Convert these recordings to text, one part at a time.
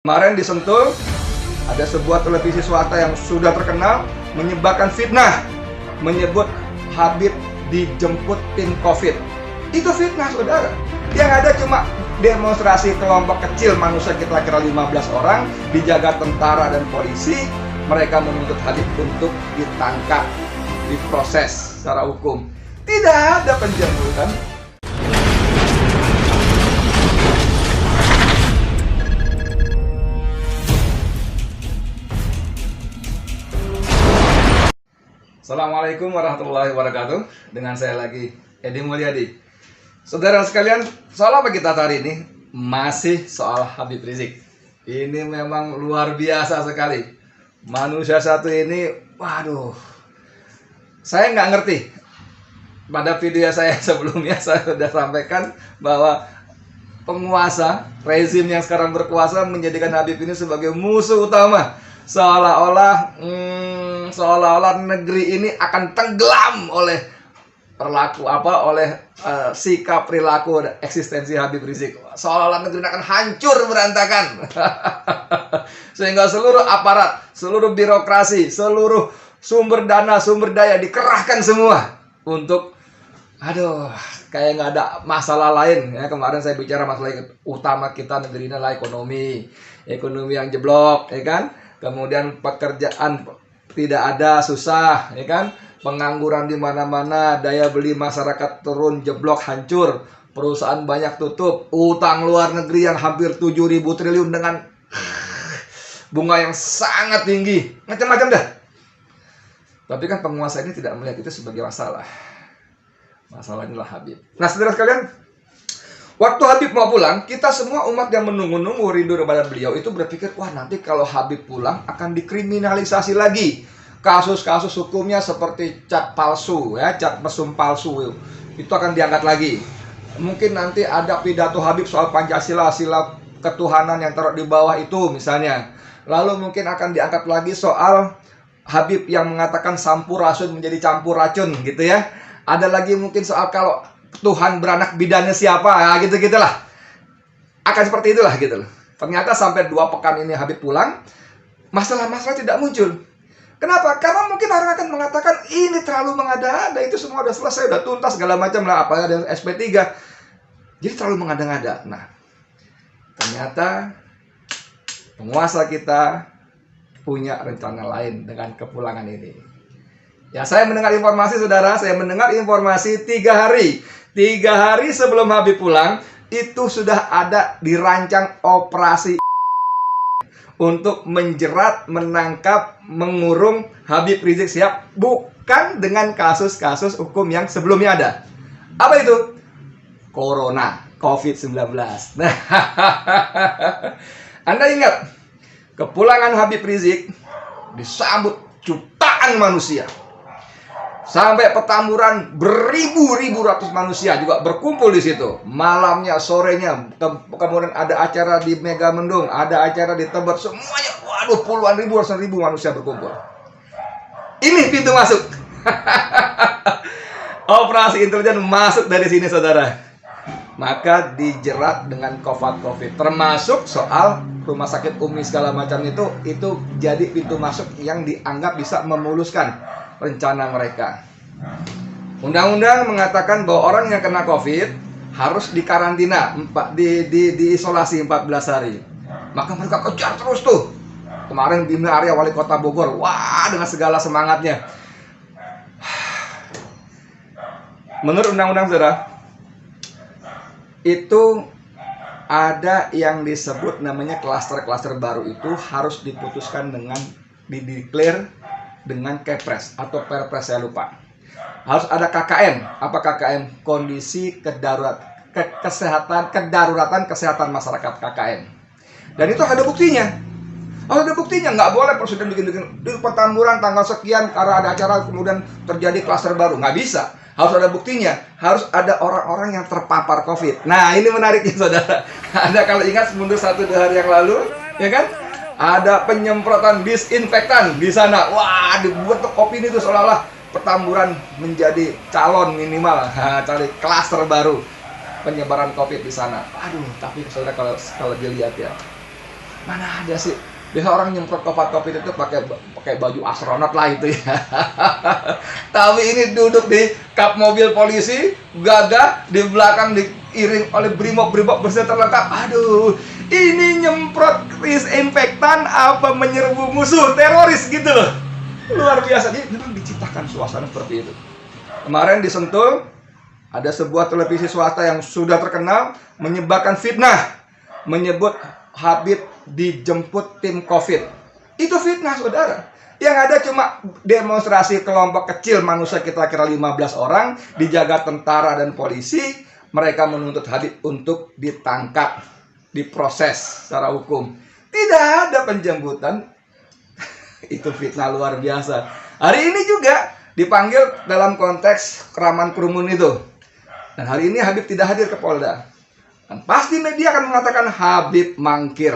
Kemarin di Sentul ada sebuah televisi swasta yang sudah terkenal menyebarkan fitnah, menyebut Habib dijemput tim COVID. Itu fitnah, saudara. Yang ada cuma demonstrasi kelompok kecil manusia kira-kira 15 orang, dijaga tentara dan polisi. Mereka menuntut Habib untuk ditangkap, diproses secara hukum. Tidak ada penjemputan. Assalamualaikum warahmatullahi wabarakatuh. Dengan saya lagi, Edi Mulyadi. Saudara sekalian, soal apa kita hari ini? Masih soal Habib Rizik. Ini memang luar biasa sekali. Manusia satu ini, waduh, saya nggak ngerti. Pada video saya sebelumnya saya sudah sampaikan bahwa penguasa, rezim yang sekarang berkuasa menjadikan Habib ini sebagai musuh utama. Seolah-olah negeri ini akan tenggelam oleh sikap perilaku eksistensi Habib Rizik. Seolah-olah negeri ini akan hancur berantakan. Sehingga seluruh aparat, seluruh birokrasi, seluruh sumber dana, sumber daya dikerahkan semua untuk kayak nggak ada masalah lain ya. Kemarin saya bicara masalah utama kita negeri ini adalah ekonomi yang jeblok, ya kan? Kemudian pekerjaan tidak ada, susah, ya kan? Pengangguran di mana-mana, daya beli masyarakat turun, jeblok, hancur, perusahaan banyak tutup, utang luar negeri yang hampir 7.000 triliun dengan bunga yang sangat tinggi, macam-macam dah. Tapi kan penguasa ini tidak melihat itu sebagai masalah. Masalahnya adalah Habib. Nah, saudara sekalian, waktu Habib mau pulang, kita semua umat yang menunggu-nunggu rindu kepada beliau itu berpikir, wah nanti kalau Habib pulang akan dikriminalisasi lagi. Kasus-kasus hukumnya seperti cat palsu, ya, cat mesum palsu itu akan diangkat lagi. Mungkin nanti ada pidato Habib soal Pancasila, sila ketuhanan yang taruh di bawah itu misalnya. Lalu mungkin akan diangkat lagi soal Habib yang mengatakan sampurasun menjadi campur racun gitu ya. Ada lagi mungkin soal kalau Tuhan beranak bidannya siapa, ya, gitu-gitulah. Akan seperti itulah gitu loh. Ternyata sampai 2 pekan ini Habib pulang, masalah-masalah tidak muncul. Kenapa? Karena mungkin orang akan mengatakan ini terlalu mengada-ngada, itu semua udah selesai, udah tuntas segala macam lah, apa ada SP3. Jadi terlalu mengada-ngada. Nah, ternyata penguasa kita punya rencana lain dengan kepulangan ini. Ya, saya mendengar informasi, saudara, 3 hari. 3 hari sebelum Habib pulang, itu sudah ada dirancang operasi untuk menjerat, menangkap, mengurung Habib Rizik Syihab, bukan dengan kasus-kasus hukum yang sebelumnya ada. Apa itu? Corona, COVID-19. Nah, Anda ingat, kepulangan Habib Rizik disambut jutaan manusia. Sampai Petamburan beribu-ribu ratus manusia juga berkumpul di situ. Malamnya, sorenya, kemudian ada acara di Megamendung, ada acara di Tebet, semuanya, waduh, puluhan ribu, ratusan ribu manusia berkumpul. Ini pintu masuk. Operasi intelijen masuk dari sini, saudara. Maka dijerat dengan COVID, termasuk soal rumah sakit Umi segala macam itu jadi pintu masuk yang dianggap bisa memuluskan rencana mereka. Undang-undang mengatakan bahwa orang yang kena COVID harus dikarantina, diisolasi 14 hari. Maka mereka kejar terus tuh. Kemarin Bima Arya, wali kota Bogor, wah, dengan segala semangatnya. Menurut undang-undang, saudara, itu ada yang disebut namanya klaster-klaster baru, itu harus diputuskan dengan dideklar dengan Kepres atau Perpres, saya lupa. Harus ada KKM. Apa KKM? Kondisi kedaruratan kesehatan masyarakat, KKM. Dan itu ada buktinya. Nggak boleh presiden bikin di Petamburan tanggal sekian karena ada acara kemudian terjadi klaster baru. Nggak bisa. Harus ada buktinya. Harus ada orang-orang yang terpapar COVID. Nah, ini menariknya, saudara. Anda kalau ingat mundur 1-2 hari yang lalu, ya kan? Ada penyemprotan disinfektan di sana. Wah, dibuat opini itu seolah-olah Petamburan menjadi calon minimal, cari klaster baru penyebaran COVID di sana. Aduh, tapi saudara kalau dilihat ya, Mana ada sih? Biasa orang nyemprot COVID itu pakai baju astronot lah itu ya. Tapi ini duduk di kap mobil polisi, gagah di belakang diiring oleh brimob bersenjata lengkap. Aduh, ini nyemprot disinfektan apa menyerbu musuh teroris gitu loh. Luar biasa. Jadi memang diciptakan suasana seperti itu. Kemarin di Sentul ada sebuah televisi swasta yang sudah terkenal menyebarkan fitnah, menyebut Habib dijemput tim COVID. Itu fitnah, saudara. Yang ada cuma demonstrasi kelompok kecil manusia kira-kira 15 orang, dijaga tentara dan polisi. Mereka menuntut Habib untuk ditangkap, diproses secara hukum. Tidak ada penjemputan. Itu fitnah luar biasa. Hari ini juga dipanggil dalam konteks keraman kerumun itu. Dan hari ini Habib tidak hadir ke Polda. Dan pasti media akan mengatakan Habib mangkir.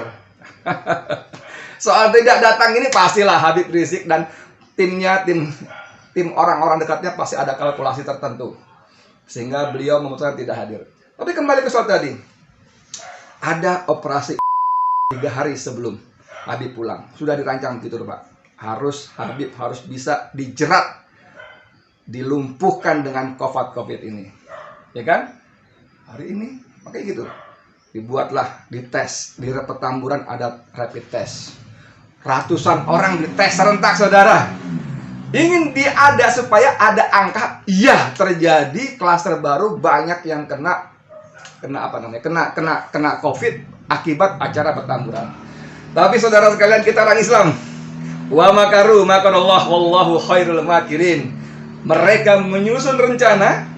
Soal tidak datang ini pastilah Habib Rizik dan timnya, tim orang-orang dekatnya pasti ada kalkulasi tertentu. Sehingga beliau memutuskan tidak hadir. Tapi kembali ke soal tadi. Ada operasi 3 hari sebelum Habib pulang. Sudah dirancang gitu Pak. Habib harus bisa dijerat, dilumpuhkan dengan COVID ini. Ya kan? Hari ini makanya gitu. Dibuatlah, dites, di Petamburan ada rapid test. Ratusan orang dites serentak, saudara. Ingin diada supaya ada angka, iya terjadi klaster baru, banyak yang kena COVID akibat acara Petamburan. Tapi saudara sekalian, kita orang Islam. Wa makaru makarallah wallahu khairul makirin. Mereka menyusun rencana,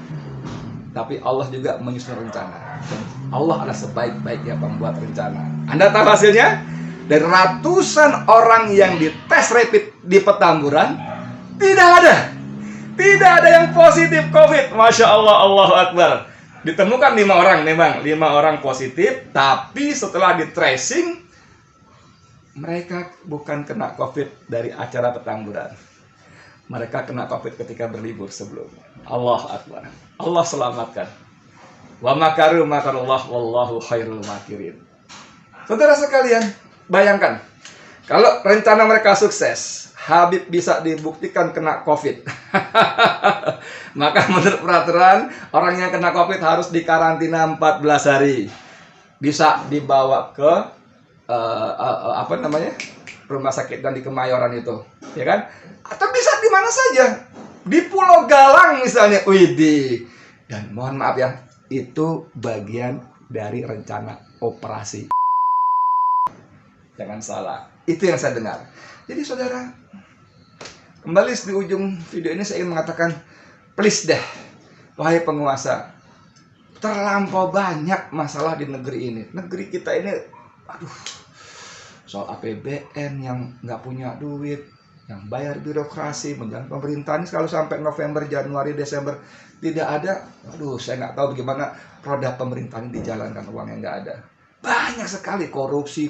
tapi Allah juga menyusun rencana. Allah adalah sebaik-baiknya pembuat rencana. Anda tahu hasilnya? Dari ratusan orang yang dites rapid di Petamburan, tidak ada yang positif COVID. Masya Allah, Allahu Akbar. Ditemukan 5 orang memang, 5 orang positif, tapi setelah di tracing, mereka bukan kena COVID dari acara Petamburan. Mereka kena COVID ketika berlibur sebelumnya. Allah Akbar. Allah selamatkan. Wa makaru makarullah wallahu khairul makirin. Saudara sekalian, bayangkan kalau rencana mereka sukses, Habib bisa dibuktikan kena COVID. Maka menurut peraturan, orang yang kena COVID harus dikarantina 14 hari. Bisa dibawa ke rumah sakit dan di Kemayoran itu, ya kan? Atau bisa di mana saja, di Pulau Galang misalnya. Widih. Dan mohon maaf ya, itu bagian dari rencana operasi. Jangan salah, itu yang saya dengar. Jadi saudara, kembali di ujung video ini saya ingin mengatakan, please deh, wahai penguasa, terlampau banyak masalah di negeri ini. Negeri kita ini, soal APBN yang nggak punya duit, yang bayar birokrasi, menjalankan pemerintahan kalau sampai November, Januari, Desember tidak ada. Saya nggak tahu bagaimana roda pemerintahan dijalankan, uangnya nggak ada. Banyak sekali korupsi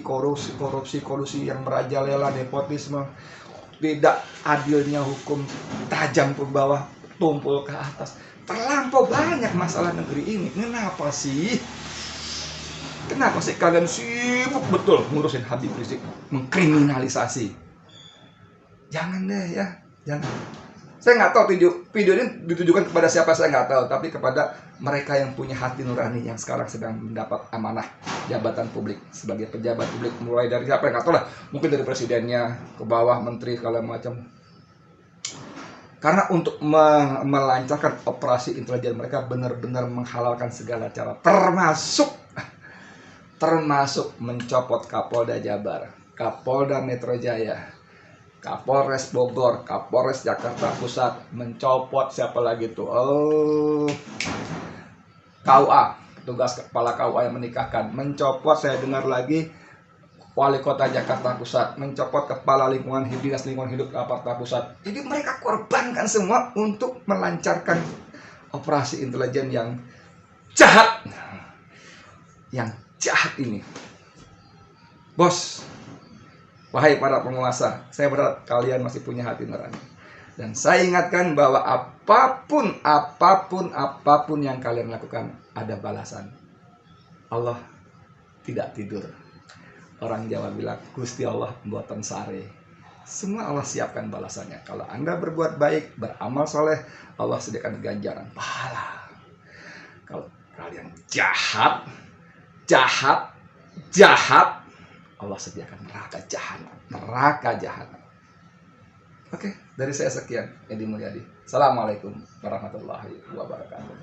yang merajalela, nepotisme, tidak adilnya hukum, tajam ke bawah, tumpul ke atas. Terlampau banyak masalah negeri ini. Kenapa sih kalian sibuk betul ngurusin Habib Rizik, mengkriminalisasi? Jangan deh ya, jangan. Saya nggak tahu video ini ditujukan kepada siapa, saya nggak tahu, tapi kepada mereka yang punya hati nurani yang sekarang sedang mendapat amanah jabatan publik sebagai pejabat publik, mulai dari siapa yang nggak tahu lah, mungkin dari presidennya ke bawah, menteri segala macam. Karena untuk melancarkan operasi intelijen mereka benar-benar menghalalkan segala cara, termasuk mencopot Kapolda Jabar, Kapolda Metro Jaya, Kapolres Bogor, Kapolres Jakarta Pusat, mencopot siapa lagi tuh? KUA, petugas kepala KUA yang menikahkan, mencopot, saya dengar lagi, Wali Kota Jakarta Pusat, mencopot kepala Dinas Lingkungan Hidup Jakarta Pusat. Jadi mereka korbankan semua untuk melancarkan operasi intelijen yang jahat. Yang jahat ini. Bos, wahai para penguasa, saya berharap kalian masih punya hati nurani. Dan saya ingatkan bahwa apapun yang kalian lakukan, ada balasan. Allah tidak tidur. Orang Jawa bilang, Gusti Allah buatan sare. Semua Allah siapkan balasannya. Kalau Anda berbuat baik, beramal soleh, Allah sediakan ganjaran pahala. Kalau kalian jahat, Allah sediakan neraka jahanam. Oke, dari saya sekian, Edi Mulyadi. Assalamualaikum warahmatullahi wabarakatuh.